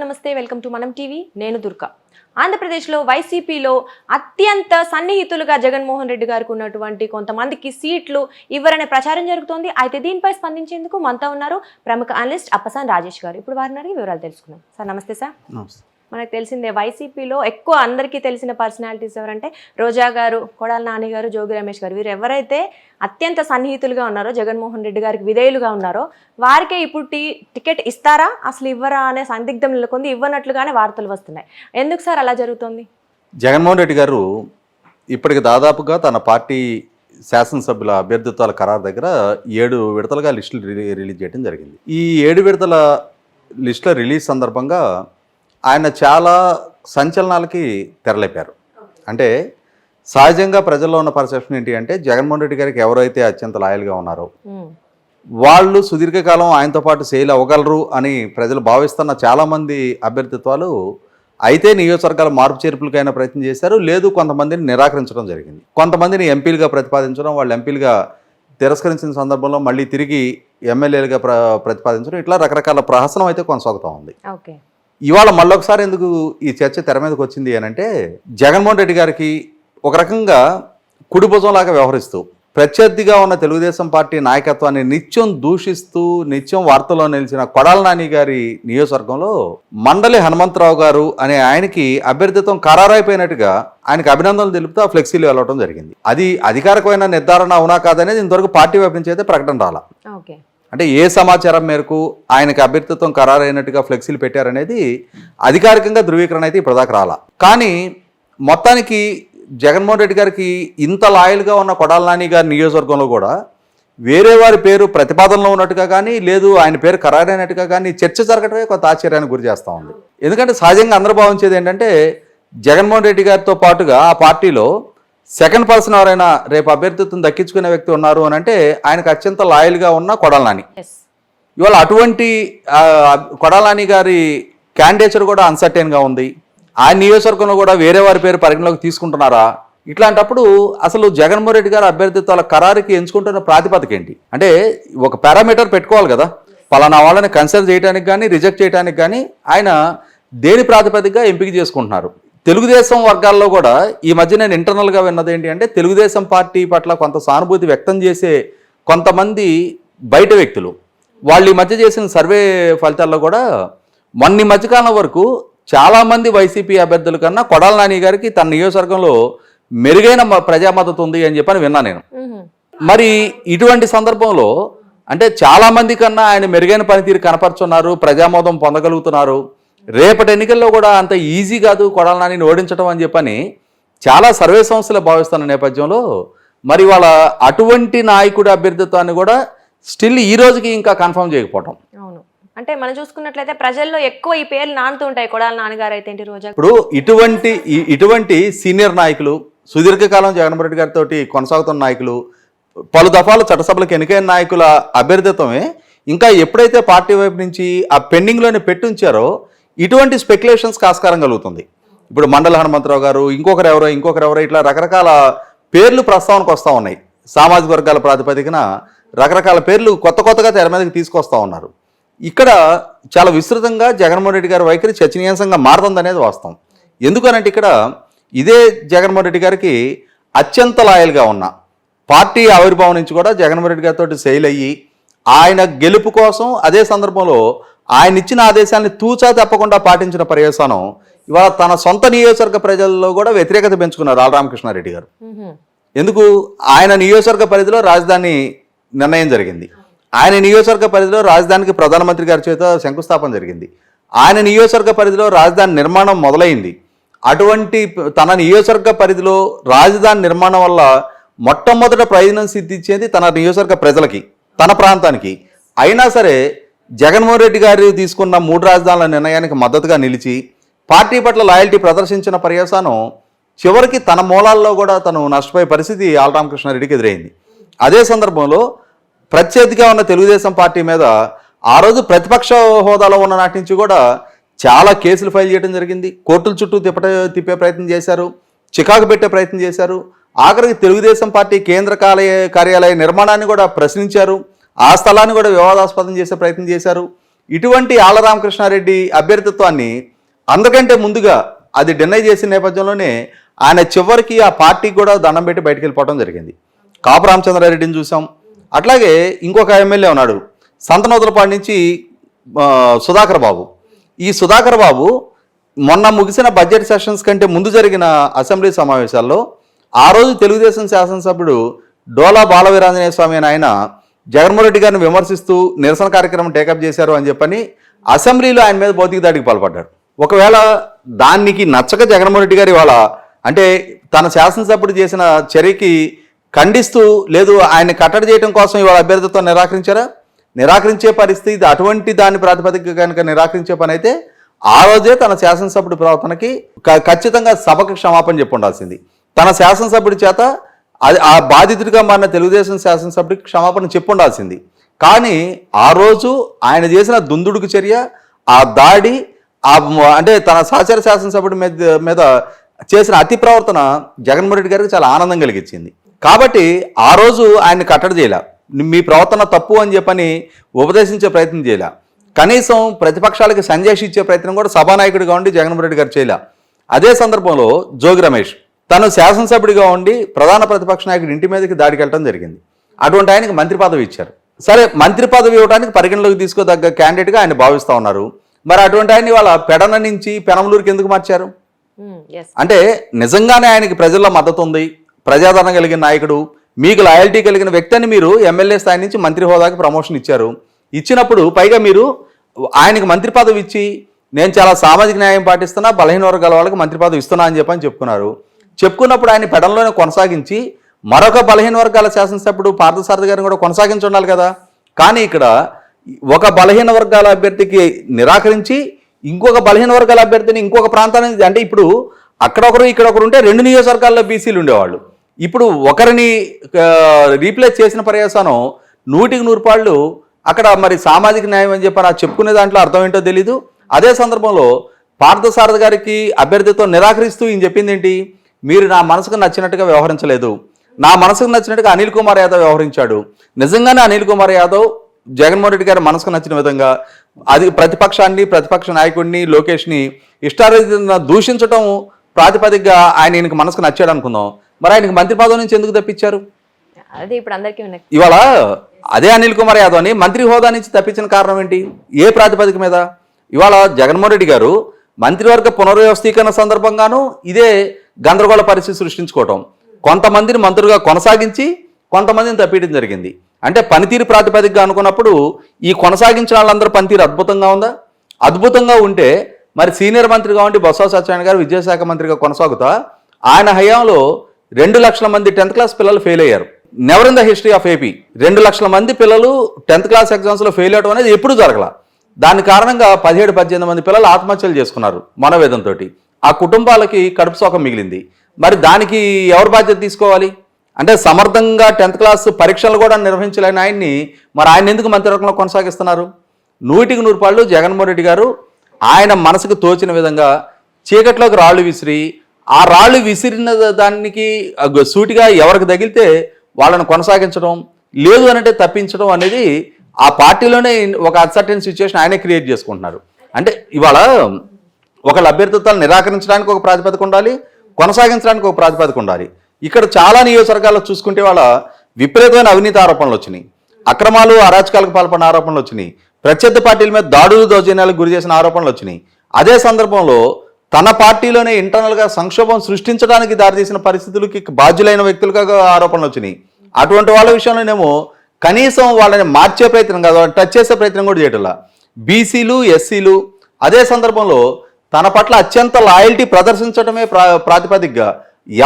నమస్తే welcome to మనం TV నేను దుర్గా ఆంధ్రప్రదేశ్లో వైసీపీలో అత్యంత సన్నిహితులుగా జగన్మోహన్ రెడ్డి గారికి ఉన్నటువంటి కొంతమందికి సీట్లు ఇవ్వరనే ప్రచారం జరుగుతోంది. అయితే దీనిపై స్పందించేందుకు మనతో ఉన్నారు ప్రముఖ అనలిస్ట్ అప్పసాని రాజేష్ గారు. ఇప్పుడు వారిని అడిగి వివరాలు తెలుసుకుందాం. సార్ నమస్తే. సార్ నమస్తే. మనకు తెలిసిందే వైసీపీలో ఎక్కువ అందరికీ తెలిసిన పర్సనాలిటీస్ ఎవరంటే రోజా గారు, కొడాల నాని గారు, జోగి రమేష్ గారు. వీరు ఎవరైతే అత్యంత సన్నిహితులుగా ఉన్నారో, జగన్మోహన్ రెడ్డి గారికి విధేయులుగా ఉన్నారో వారికే ఇప్పుడు టికెట్ ఇస్తారా అసలు ఇవ్వరా అనే సందిగ్ధం నెలకొంది. ఇవ్వనట్లుగానే వార్తలు వస్తున్నాయి. ఎందుకు సార్ అలా జరుగుతుంది? జగన్మోహన్ రెడ్డి గారు ఇప్పటికి దాదాపుగా తన పార్టీ శాసనసభ్యుల అభ్యర్థిత్వాల ఖరారు దగ్గర 7 విడతలుగా లిస్టులు రిలీజ్ చేయడం జరిగింది. ఈ 7 విడతల లిస్టుల రిలీజ్ సందర్భంగా ఆయన చాలా సంచలనాలకి తెరలేపారు. అంటే సహజంగా ప్రజల్లో ఉన్న పర్సెప్షన్ ఏంటి అంటే జగన్మోహన్ రెడ్డి గారికి ఎవరైతే అత్యంత లాయల్గా ఉన్నారో వాళ్ళు సుదీర్ఘకాలం ఆయనతో పాటు సేల్ అవ్వగలరు అని ప్రజలు భావిస్తున్న చాలామంది అభ్యర్థిత్వాలు అయితే నియోజకవర్గాల మార్పు చేర్పులకైనా ప్రయత్నం చేశారు, లేదు కొంతమందిని నిరాకరించడం జరిగింది. కొంతమందిని ఎంపీలుగా ప్రతిపాదించడం, వాళ్ళు ఎంపీలుగా తిరస్కరించిన సందర్భంలో మళ్ళీ తిరిగి ఎమ్మెల్యేలుగా ప్రతిపాదించడం, ఇట్లా రకరకాల ప్రహసనం అయితే కొనసాగుతూ ఉంది. ఇవాళ మళ్ళొకసారి ఎందుకు ఈ చర్చ తెర మీదకి వచ్చింది అని అంటే జగన్మోహన్ రెడ్డి గారికి ఒక రకంగా కుడి భుజంలాగా వ్యవహరిస్తూ ప్రత్యర్థిగా ఉన్న తెలుగుదేశం పార్టీ నాయకత్వాన్ని నిత్యం దూషిస్తూ నిత్యం వార్తల్లో నిలిచిన కొడాల నాని గారి నియోజకవర్గంలో మండలి హనుమంతరావు గారు అనే ఆయనకి అభ్యర్థిత్వం ఖరారైపోయినట్టుగా ఆయనకు అభినందనలు తెలుపుతూ ఆ ఫ్లెక్సీలు వెళ్ళడం జరిగింది. అది అధికారికమైన నిర్ధారణ అవునా కాదనేది ఇంతవరకు పార్టీ వైపు నుంచి అయితే ప్రకటన రాలా. అంటే ఏ సమాచారం మేరకు ఆయనకి అభ్యర్థిత్వం ఖరారైనట్టుగా ఫ్లెక్సీలు పెట్టారనేది అధికారికంగా ధృవీకరణ అయితే ఇప్పటిదాకా రాలా. కానీ మొత్తానికి జగన్మోహన్ రెడ్డి గారికి ఇంత లాయల్గా ఉన్న కొడాల నాని గారి నియోజకవర్గంలో కూడా వేరే వారి పేరు ప్రతిపాదనలో ఉన్నట్టుగా కానీ, లేదు ఆయన పేరు ఖరారైనట్టుగా కానీ చర్చ జరగటమే కొంత ఆశ్చర్యానికి గురి చేస్తూ ఉంది. ఎందుకంటే సహజంగా అందరూ భావించేది ఏంటంటే జగన్మోహన్ రెడ్డి గారితో పాటుగా ఆ పార్టీలో సెకండ్ పర్సన్ ఎవరైనా రేపు అభ్యర్థిత్వం దక్కించుకునే వ్యక్తి ఉన్నారు అని అంటే ఆయనకు అత్యంత లాయల్గా ఉన్న కొడాల నాని. ఇవాళ అటువంటి కొడాల నాని గారి క్యాండిడేచర్ కూడా అన్సర్టైన్గా ఉంది. ఆ నియోజకవర్గంలో కూడా వేరే వారి పేరు పరిగణలోకి తీసుకుంటున్నారా? ఇట్లాంటప్పుడు అసలు జగన్మోహన్ రెడ్డి గారు అభ్యర్థిత్వాల ఖరారుకి ఎంచుకుంటున్న ప్రాతిపదిక ఏంటి? అంటే ఒక పారామీటర్ పెట్టుకోవాలి కదా, పలానా వాళ్ళని కన్సిడర్ చేయడానికి కానీ రిజెక్ట్ చేయడానికి కానీ ఆయన దేని ప్రాతిపదికగా ఎంపిక చేసుకుంటున్నారు? తెలుగుదేశం వర్గాల్లో కూడా ఈ మధ్య నేను ఇంటర్నల్గా విన్నది ఏంటి అంటే తెలుగుదేశం పార్టీ పట్ల కొంత సానుభూతి వ్యక్తం చేసే కొంతమంది బయట వ్యక్తులు వాళ్ళు ఈ మధ్య చేసిన సర్వే ఫలితాల్లో కూడా మొన్న మధ్యకాలం వరకు చాలామంది వైసీపీ అభ్యర్థుల కన్నా కొడాల నాని గారికి తన నియోజకవర్గంలో మెరుగైన ప్రజా మద్దతు ఉంది అని చెప్పని విన్నా నేను. మరి ఇటువంటి సందర్భంలో అంటే చాలామంది కన్నా ఆయన మెరుగైన పనితీరు కనపరుచున్నారు, ప్రజామోదం పొందగలుగుతున్నారు. రేపటి ఎన్నికల్లో కూడా అంత ఈజీ కాదు కొడాల నానిని ఓడించడం అని చెప్పని చాలా సర్వే సంస్థలు భావిస్తున్న నేపథ్యంలో మరి వాళ్ళ అటువంటి నాయకుడి అభ్యర్థిత్వాన్ని కూడా స్టిల్ ఈ రోజుకి ఇంకా కన్ఫర్మ్ చేయకపోవటం. అవును, అంటే మనం చూసుకున్నట్లయితే ప్రజల్లో ఎక్కువ ఈ పేర్లు నానుతూ ఉంటాయి. కొడాల నాన్నగారు అయితే ఏంటి, రోజా. ఇప్పుడు ఇటువంటి సీనియర్ నాయకులు, సుదీర్ఘకాలం జగన్మోహన్ రెడ్డి గారితో కొనసాగుతున్న నాయకులు, పలు దఫాలు చట్టసభలకు ఎన్నికైన నాయకుల అభ్యర్థిత్వమే ఇంకా ఎప్పుడైతే పార్టీ వైపు నుంచి ఆ పెండింగ్లోనే పెట్టుంచారో ఇటువంటి స్పెక్యులేషన్స్కి ఆస్కారం కలుగుతుంది. ఇప్పుడు మండల హనుమంతరావు గారు, ఇంకొకరు ఎవరో ఇట్లా రకరకాల పేర్లు ప్రస్తావనకు వస్తూ ఉన్నాయి. సామాజిక వర్గాల ప్రాతిపదికన రకరకాల పేర్లు కొత్తగా తెర మీదకి తీసుకొస్తూ ఉన్నారు. ఇక్కడ చాలా విస్తృతంగా జగన్మోహన్ రెడ్డి గారి వైఖరి చర్చనీయాంశంగా మారుతుందనేది వాస్తవం. ఎందుకనంటే ఇక్కడ ఇదే జగన్మోహన్ రెడ్డి గారికి అత్యంత లాయల్గా ఉన్న పార్టీ ఆవిర్భావం నుంచి కూడా జగన్మోహన్ రెడ్డి గారితో సెయిల్ అయ్యి ఆయన గెలుపు కోసం అదే సందర్భంలో ఆయన ఇచ్చిన ఆదేశాన్ని తూచా తప్పకుండా పాటించిన పర్యవసానం ఇవాళ తన సొంత నియోజకవర్గ ప్రజల్లో కూడా వ్యతిరేకత పెంచుకున్నారు ఆలరామకృష్ణారెడ్డి గారు. ఎందుకు? ఆయన నియోజకవర్గ పరిధిలో రాజధాని నిర్ణయం జరిగింది. ఆయన నియోజకవర్గ పరిధిలో రాజధానికి ప్రధానమంత్రి గారి చేత శంకుస్థాపన జరిగింది. ఆయన నియోజకవర్గ పరిధిలో రాజధాని నిర్మాణం మొదలైంది. అటువంటి తన నియోజకవర్గ పరిధిలో రాజధాని నిర్మాణం వల్ల మొట్టమొదట ప్రయోజనం సిద్ధించేది తన నియోజకవర్గ ప్రజలకి, తన ప్రాంతానికి. అయినా సరే జగన్మోహన్ రెడ్డి గారు తీసుకున్న 3 రాజధానుల నిర్ణయానికి మద్దతుగా నిలిచి పార్టీ పట్ల లాయల్టీ ప్రదర్శించిన పర్యవసానం చివరికి తన మూలాల్లో కూడా తను నష్టపోయే పరిస్థితి ఆలరామకృష్ణారెడ్డికి ఎదురైంది. అదే సందర్భంలో ప్రత్యర్థిగా ఉన్న తెలుగుదేశం పార్టీ మీద ఆ రోజు ప్రతిపక్ష హోదాలో ఉన్న నాటి నుంచి కూడా చాలా కేసులు ఫైల్ చేయడం జరిగింది. కోర్టుల చుట్టూ తిప్పే ప్రయత్నం చేశారు, చికాకు పెట్టే ప్రయత్నం చేశారు. ఆఖరికి తెలుగుదేశం పార్టీ కేంద్ర కార్యాలయ నిర్మాణాన్ని కూడా ప్రశ్నించారు. ఆ స్థలాన్ని కూడా వివాదాస్పదం చేసే ప్రయత్నం చేశారు. ఇటువంటి ఆళ్ల రామకృష్ణారెడ్డి అభ్యర్థిత్వాన్ని అందుకంటే ముందుగా అది డినై చేసిన నేపథ్యంలోనే ఆయన చివరికి ఆ పార్టీకి కూడా దండం పెట్టి బయటకు వెళ్ళిపోవడం జరిగింది. కాపు రామచంద్రారెడ్డిని చూసాం. అట్లాగే ఇంకొక ఎమ్మెల్యే ఉన్నాడు సంతనూతలపాడు నుంచి సుధాకర్ బాబు. ఈ సుధాకర్ బాబు మొన్న ముగిసిన బడ్జెట్ సెషన్స్ కంటే ముందు జరిగిన అసెంబ్లీ సమావేశాల్లో ఆ రోజు తెలుగుదేశం శాసనసభ్యుడు డోలా బాలవీరాంజనేయ స్వామి అని ఆయన జగన్మోహన్ రెడ్డి గారిని విమర్శిస్తూ నిరసన కార్యక్రమం టేకప్ చేశారు అని చెప్పని అసెంబ్లీలో ఆయన మీద భౌతిక దాడికి పాల్పడ్డాడు. ఒకవేళ దానికి నచ్చక జగన్మోహన్ రెడ్డి గారు ఇవాళ అంటే తన శాసనసభ్యుడు చేసిన చర్యకి ఖండిస్తూ లేదు ఆయన్ని కట్టడి చేయడం కోసం ఇవాళ అభ్యర్థిత్వం నిరాకరించారా? నిరాకరించే పరిస్థితి అటువంటి దాని ప్రాతిపదిక కనుక నిరాకరించే పని అయితే ఆ రోజే తన శాసనసభ్యుడి ప్రవర్తనకి ఖచ్చితంగా సభకు క్షమాపణ చెప్పి ఉండాల్సింది. తన శాసనసభ్యుడి చేత ఆ బాధితుడిగా మారిన తెలుగుదేశం శాసనసభ్యుడికి క్షమాపణ చెప్పి ఉండాల్సింది. కానీ ఆ రోజు ఆయన చేసిన దుందుడుకు చర్య, ఆ దాడి, అంటే తన సహచర శాసనసభ్యుడి మీద చేసిన అతి ప్రవర్తన జగన్మోహన్ రెడ్డి గారికి చాలా ఆనందం కలిగించింది. కాబట్టి ఆ రోజు ఆయన్ని కట్టడి చేయలే, మీ ప్రవర్తన తప్పు అని చెప్పని ఉపదేశించే ప్రయత్నం చేయలే, కనీసం ప్రతిపక్షాలకి సంజాయిషి ఇచ్చే ప్రయత్నం కూడా సభానాయకుడిగా ఉండి జగన్మోహన్ రెడ్డి గారు చేయలే. అదే సందర్భంలో జోగి రమేష్ తను శాసనసభ్యుడిగా ఉండి ప్రధాన ప్రతిపక్ష నాయకుడి ఇంటి మీదకి దాడికి వెళ్ళడం జరిగింది. అటువంటి ఆయనకి మంత్రి పదవి ఇచ్చారు. సరే, మంత్రి పదవి ఇవ్వడానికి పరిగణలోకి తీసుకోదగ్గ క్యాండిడేట్గా ఆయన భావిస్తూ ఉన్నారు. మరి అటువంటి ఆయన్ని వాళ్ళ పెడన నుంచి పెనమలూరుకి ఎందుకు మార్చారు? అంటే నిజంగానే ఆయనకి ప్రజల్లో మద్దతు ఉంది, ప్రజాదరణ కలిగిన నాయకుడు, మీకు లాయల్టీ కలిగిన వ్యక్తి అని మీరు ఎమ్మెల్యే స్థాయి నుంచి మంత్రి హోదాకి ప్రమోషన్ ఇచ్చారు. ఇచ్చినప్పుడు పైగా మీరు ఆయనకి మంత్రి పదవి ఇచ్చి నేను చాలా సామాజిక న్యాయం పాటిస్తున్నా, బలహీన వర్గాల వాళ్ళకి మంత్రి పదవి ఇస్తున్నా అని చెప్పుకున్నారు. చెప్పుకున్నప్పుడు ఆయన పెడల్లోనే కొనసాగించి మరొక బలహీన వర్గాల శాసనసభ్యుడు పార్థసారథి గారిని కూడా కొనసాగించి ఉండాలి కదా. కానీ ఇక్కడ ఒక బలహీన వర్గాల అభ్యర్థికి నిరాకరించి ఇంకొక బలహీన వర్గాల అభ్యర్థిని ఇంకొక ప్రాంతానికి, అంటే ఇప్పుడు అక్కడొకరు ఇక్కడొకరు ఉంటే 2 నియోజకవర్గాల్లో బీసీలు ఉండేవాళ్ళు. ఇప్పుడు ఒకరిని రీప్లేస్ చేసిన పర్యాసనం 100% అక్కడ మరి సామాజిక న్యాయం అని చెప్పి చెప్పుకునే దాంట్లో అర్థం ఏంటో తెలీదు. అదే సందర్భంలో పార్థసారథి గారికి అభ్యర్థితో నిరాకరిస్తూ ఈయన చెప్పింది ఏంటి? మీరు నా మనసుకు నచ్చినట్టుగా వ్యవహరించలేదు, నా మనసుకు నచ్చినట్టుగా అనిల్ కుమార్ యాదవ్ వ్యవహరించాడు. నిజంగానే అనిల్ కుమార్ యాదవ్ జగన్మోహన్ రెడ్డి గారి మనసుకు నచ్చిన విధంగా అది ప్రతిపక్షాన్ని, ప్రతిపక్ష నాయకుడిని, లోకేష్ని ఇష్టారీతిన దూషించడం ప్రాతిపదికగా ఆయన ఈయనకి మనసుకు నచ్చాడు అనుకుందాం. మరి ఆయనకి మంత్రి పదవి నుంచి ఎందుకు తప్పించారు? అది ఇప్పుడు అందరికీ ఇవాళ అదే అనిల్ కుమార్ యాదవ్ని మంత్రి హోదా నుంచి తప్పించిన కారణం ఏంటి? ఏ ప్రాతిపదిక మీద? ఇవాళ జగన్మోహన్ రెడ్డి గారు మంత్రివర్గ పునర్వ్యవస్థీకరణ సందర్భంగానూ ఇదే గందరగోళ పరిస్థితి సృష్టించుకోవటం, కొంతమందిని మంత్రులుగా కొనసాగించి కొంతమందిని తప్పియడం జరిగింది. అంటే పనితీరు ప్రాతిపదికగా అనుకున్నప్పుడు ఈ కొనసాగించిన వాళ్ళందరూ పనితీరు అద్భుతంగా ఉందా? అద్భుతంగా ఉంటే మరి సీనియర్ మంత్రిగా ఉండి బొత్స సత్యనారాయణ గారు విద్యాశాఖ మంత్రిగా కొనసాగుతా ఆయన హయాంలో 2 లక్షల మంది 10th క్లాస్ పిల్లలు ఫెయిల్ అయ్యారు. Never in the history of AP 2 లక్షల మంది పిల్లలు 10th క్లాస్ ఎగ్జామ్స్లో ఫెయిల్ అవడం అనేది ఎప్పుడు జరగల. దాని కారణంగా 17-18 మంది పిల్లలు ఆత్మహత్యలు చేసుకున్నారు మనోవేదంతో. ఆ కుటుంబాలకి కడుపు శోకం మిగిలింది. మరి దానికి ఎవరు బాధ్యత తీసుకోవాలి? అంటే సమర్థంగా 10th క్లాస్ పరీక్షలు కూడా నిర్వహించలేని ఆయన్ని మరి ఆయన ఎందుకు మంత్రివర్గంలో కొనసాగిస్తున్నారు? 100% జగన్మోహన్ రెడ్డి గారు ఆయన మనసుకు తోచిన విధంగా చీకట్లోకి రాళ్ళు విసిరి, ఆ రాళ్ళు విసిరిన దానికి సూటిగా ఎవరికి తగిలితే వాళ్ళని కొనసాగించడం, లేదు అనంటే తప్పించడం అనేది ఆ పార్టీలోనే ఒక అన్సర్టెన్ సిచ్యువేషన్ ఆయనే క్రియేట్ చేసుకుంటున్నారు. అంటే ఇవాళ ఒకళ్ళ అభ్యర్థిత్వాలు నిరాకరించడానికి ఒక ప్రాతిపదిక ఉండాలి, కొనసాగించడానికి ఒక ప్రాతిపదిక ఉండాలి. ఇక్కడ చాలా నియోజకవర్గాల్లో చూసుకుంటే వాళ్ళ విపరీతమైన అవినీతి ఆరోపణలు వచ్చినాయి, అక్రమాలు అరాచకాలకు పాల్పడిన ఆరోపణలు వచ్చినాయి, ప్రత్యర్థి పార్టీల మీద దాడులు దౌర్జన్యాలకు గురి చేసిన ఆరోపణలు వచ్చినాయి. అదే సందర్భంలో తన పార్టీలోనే ఇంటర్నల్గా సంక్షోభం సృష్టించడానికి దారితీసిన పరిస్థితులకి బాధ్యులైన వ్యక్తులుగా ఆరోపణలు వచ్చినాయి. అటువంటి వాళ్ళ విషయంలోనేమో కనీసం వాళ్ళని మార్చే ప్రయత్నం కాదు, టచ్ చేసే ప్రయత్నం కూడా చేయటంలా. బీసీలు, ఎస్సీలు అదే సందర్భంలో తన పట్ల అత్యంత లాయల్టీ ప్రదర్శించడమే ప్రాతిపదికగా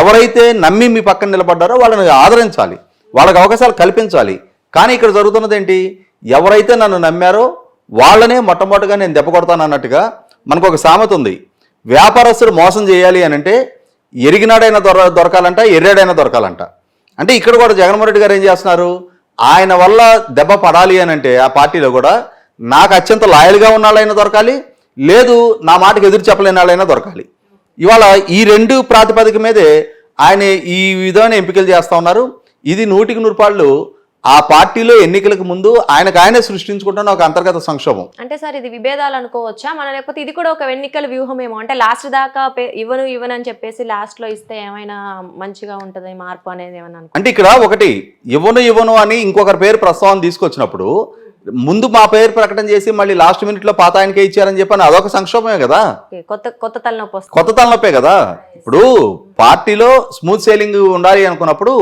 ఎవరైతే నమ్మి మీ పక్కన నిలబడ్డారో వాళ్ళని ఆదరించాలి, వాళ్ళకి అవకాశాలు కల్పించాలి. కానీ ఇక్కడ జరుగుతున్నది ఏంటి? ఎవరైతే నన్ను నమ్మారో వాళ్ళనే మొట్టమొదటిగా నేను దెబ్బ కొడతాను అన్నట్టుగా మనకు ఒక సామెత ఉంది. వ్యాపారస్తుడు మోసం చేయాలి అని అంటే ఎరిగినాడైనా దొరకాలంట, ఎర్రాడైనా దొరకాలంట. అంటే ఇక్కడ కూడా జగన్మోహన్ రెడ్డి గారు ఏం చేస్తున్నారు? ఆయన వల్ల దెబ్బ పడాలి అని అంటే ఆ పార్టీలో కూడా నాకు అత్యంత లాయల్గా ఉన్న వాళ్ళైనా దొరకాలి, లేదు నా మాటకు ఎదురు చెప్పలేని వాళ్ళైనా దొరకాలి. ఇవాళ ఈ 2 ప్రాతిపదిక మీదే ఆయన ఈ విధమైన ఎంపికలు చేస్తూ ఉన్నారు. ఇది 100% ఆ పార్టీలో ఎన్నికలకు ముందు ఆయనే సృష్టించుకుంటున్న ఒక అంతర్గత సంక్షోభం. అంటే సార్ ఇది విభేదాలు అనుకోవచ్చా మన, లేకపోతే ఇది కూడా ఒక ఎన్నికల వ్యూహం ఏమో? అంటే లాస్ట్ దాకా ఇవ్వను అని చెప్పేసి లాస్ట్ లో ఇస్తే ఏమైనా మంచిగా ఉంటది మార్పు అనేది ఏమైనా అంటే ఇక్కడ ఒకటి ఇవ్వను అని ఇంకొకరి పేరు ప్రస్తావన తీసుకొచ్చినప్పుడు ముందు మా పేరు ప్రకటన చేసి మళ్ళీ లాస్ట్ మినిట్ లో పాత ఆయనకే ఇచ్చారని చెప్పని అదొక సంక్షోభమే కదా, కొత్త తలనొప్పి వస్తుంది. కొత్త తలనొప్పే కదా. ఇప్పుడు పార్టీలో స్మూత్ సేలింగ్ ఉండాలి అనుకున్నప్పుడు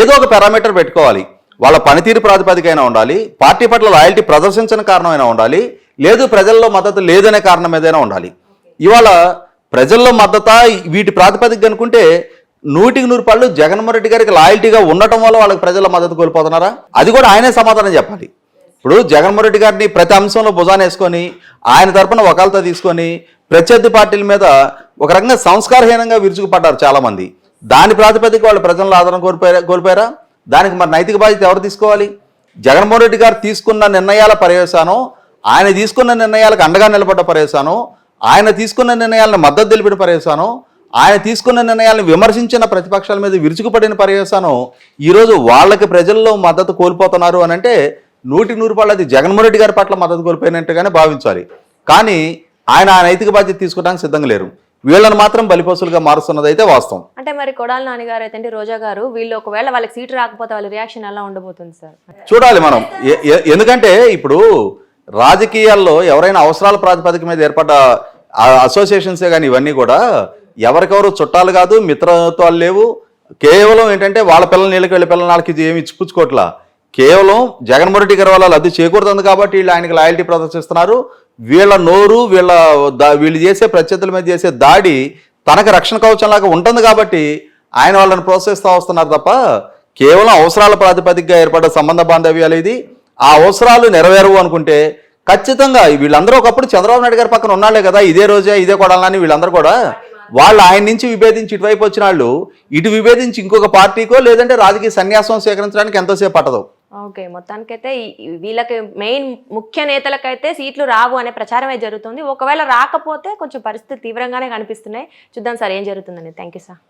ఏదో ఒక పారామీటర్ పెట్టుకోవాలి. వాళ్ళ పనితీరు ప్రాతిపదికైనా ఉండాలి, పార్టీ పట్ల లాయల్టీ ప్రదర్శించిన కారణమైనా ఉండాలి, లేదు ప్రజల్లో మద్దతు లేదనే కారణం ఏదైనా ఉండాలి. ఇవాళ ప్రజల్లో మద్దతు వీటి ప్రాతిపదిక అనుకుంటే 100% జగన్మోహన్ రెడ్డి గారికి లాయల్టీగా ఉండటం వల్ల వాళ్ళకి ప్రజల మద్దతు కోల్పోతున్నారా? అది కూడా ఆయనే సమాధానం చెప్పాలి. ఇప్పుడు జగన్మోహన్ రెడ్డి గారిని ప్రతి అంశంలో భుజాన వేసుకొని ఆయన తరపున వకాలత తీసుకొని ప్రత్యర్థి పార్టీల మీద ఒక రకంగా సంస్కారహీనంగా విరుచుకుపడ్డారు చాలామంది. దాని ప్రాతిపదిక వాళ్ళు ప్రజల ఆదరణ కోల్పోయారా? దానికి మరి నైతిక బాధ్యత ఎవరు తీసుకోవాలి? జగన్మోహన్ రెడ్డి గారు తీసుకున్న నిర్ణయాల పర్యవసానం, ఆయన తీసుకున్న నిర్ణయాలకు అండగా నిలబడ్డ పర్యవసానం, ఆయన తీసుకున్న నిర్ణయాలను మద్దతు తెలిపిన పర్యవసానం, ఆయన తీసుకున్న నిర్ణయాలను విమర్శించిన ప్రతిపక్షాల మీద విరుచుకుపడిన పర్యవసానం ఈరోజు వాళ్ళకి ప్రజల్లో మద్దతు కోల్పోతున్నారు అని అంటే 100% అది జగన్మోహన్ రెడ్డి గారి పట్ల మద్దతు కోల్పోయినట్టుగానే భావించాలి. కానీ ఆయన ఆ నైతిక బాధ్యత తీసుకోవడానికి సిద్ధంగా లేరు. వీళ్ళని మాత్రం బలిపశులుగా మారుస్తున్నది అయితే వాస్తవం. అంటే మరి కొడాలి నాని గారు అయితే రోజా గారు వీళ్ళు ఒకవేళ వాళ్ళకి సీటు రాకపోతే వాళ్ళ రియాక్షన్ ఎలా ఉండబోతుంది సార్? చూడాలి మనం. ఎందుకంటే ఇప్పుడు రాజకీయాల్లో ఎవరైనా అవసరాల ప్రాతిపదిక మీద ఏర్పడ్డ అసోసియేషన్సే కానీ ఇవన్నీ కూడా ఎవరికెవరు చుట్టాలు కాదు, మిత్రత్వాలు లేవు. కేవలం ఏంటంటే వాళ్ళ పిల్లల నీళ్ళకి వెళ్ళి పిల్లల నాళ్ళకి ఏమి ఇచ్చిపుచ్చుకోవట్లా. కేవలం జగన్మోహన్ రెడ్డి గారి వల్ల లబ్ధి చేకూరుతుంది కాబట్టి వీళ్ళు ఆయనకి లాయల్టీ ప్రదర్శిస్తున్నారు. వీళ్ళ నోరు వీళ్ళు చేసే ప్రత్యర్థుల మీద చేసే దాడి తనకు రక్షణ కవచంలాగా ఉంటుంది కాబట్టి ఆయన వాళ్ళని ప్రోత్సహిస్తూ వస్తున్నారు తప్ప కేవలం అవసరాల ప్రాతిపదికగా ఏర్పడ్డ సంబంధ బాంధవ్యాలు ఇది. ఆ అవసరాలు నెరవేరవు అనుకుంటే ఖచ్చితంగా వీళ్ళందరూ ఒకప్పుడు చంద్రబాబు నాయుడు గారి పక్కన ఉన్నాళ్లే కదా, ఇదే రోజే ఇదే కొడాలని వీళ్ళందరూ కూడా వాళ్ళు ఆయన నుంచి విభేదించి ఇటువైపు వచ్చిన వాళ్ళు ఇటు విభేదించి ఇంకొక పార్టీకో లేదంటే రాజకీయ సన్యాసం స్వీకరించడానికి ఎంతోసేపు పట్టదు. ఓకే, మొత్తానికైతే వీళ్ళకి మెయిన్ ముఖ్య నేతలకైతే సీట్లు రావు అనే ప్రచారమే జరుగుతుంది. ఒకవేళ రాకపోతే కొంచెం పరిస్థితి తీవ్రంగానే కనిపిస్తున్నాయి. చూద్దాం సార్ ఏం జరుగుతుందని. Thank you sir.